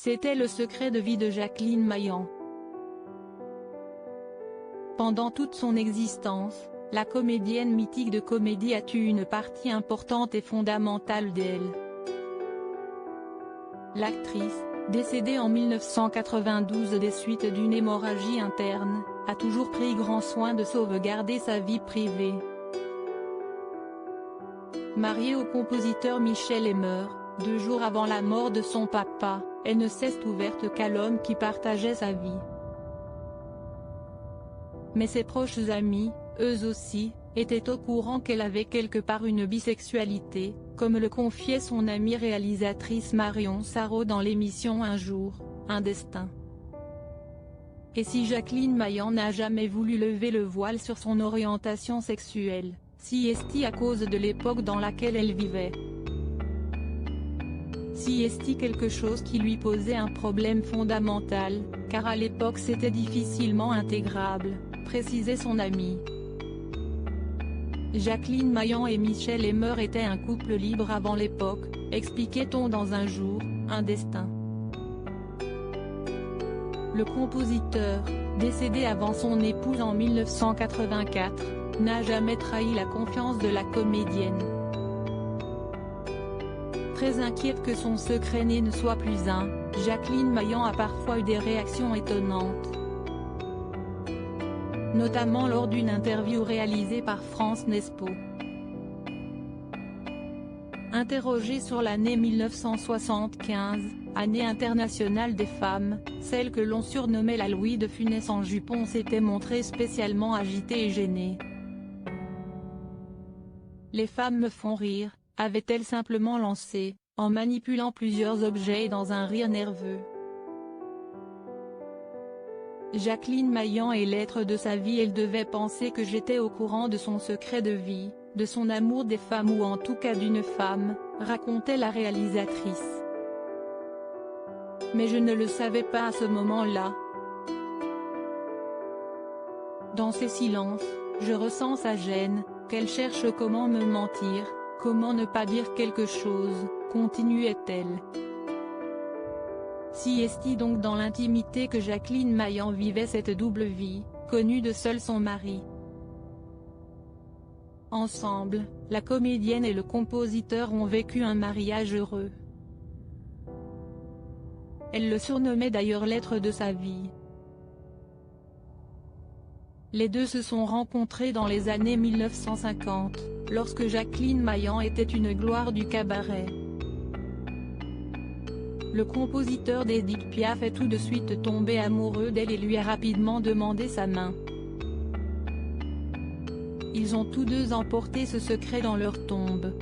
C'était le secret de vie de Jacqueline Maillan. Pendant toute son existence, la comédienne mythique de comédie a eu une partie importante et fondamentale d'elle. L'actrice, décédée en 1992 des suites d'une hémorragie interne, a toujours pris grand soin de sauvegarder sa vie privée. Mariée au compositeur Michel Emmer, 2 jours avant la mort de son papa, elle ne s'est ouverte qu'à l'homme qui partageait sa vie. Mais ses proches amis, eux aussi, étaient au courant qu'elle avait quelque part une bisexualité, comme le confiait son amie réalisatrice Marion Sarraud dans l'émission Un jour, un destin. Et si Jacqueline Maillan n'a jamais voulu lever le voile sur son orientation sexuelle, si est-il à cause de l'époque dans laquelle elle vivait? Si est-il quelque chose qui lui posait un problème fondamental, car à l'époque c'était difficilement intégrable, précisait son ami. Jacqueline Maillan et Michel Emmer étaient un couple libre avant l'époque, expliquait-on dans Un jour, un destin. Le compositeur, décédé avant son épouse en 1984, n'a jamais trahi la confiance de la comédienne. Très inquiète que son secret né ne soit plus un, Jacqueline Maillan a parfois eu des réactions étonnantes. Notamment lors d'une interview réalisée par France Nespo. Interrogée sur l'année 1975, année internationale des femmes, celle que l'on surnommait la Louis de Funès en jupon s'était montrée spécialement agitée et gênée. Les femmes me font rire, avait-elle simplement lancé, en manipulant plusieurs objets et dans un rire nerveux. Jacqueline Maillan est l'être de sa vie. Elle devait penser que j'étais au courant de son secret de vie, de son amour des femmes ou en tout cas d'une femme, racontait la réalisatrice. Mais je ne le savais pas à ce moment-là. Dans ces silences, je ressens sa gêne, qu'elle cherche comment me mentir, comment ne pas dire quelque chose, continuait-elle. Si est-il donc dans l'intimité que Jacqueline Maillan vivait cette double vie, connue de seul son mari. Ensemble, la comédienne et le compositeur ont vécu un mariage heureux. Elle le surnommait d'ailleurs l'être de sa vie. Les deux se sont rencontrés dans les années 1950, lorsque Jacqueline Maillan était une gloire du cabaret. Le compositeur d'Édith Piaf est tout de suite tombé amoureux d'elle et lui a rapidement demandé sa main. Ils ont tous deux emporté ce secret dans leur tombe.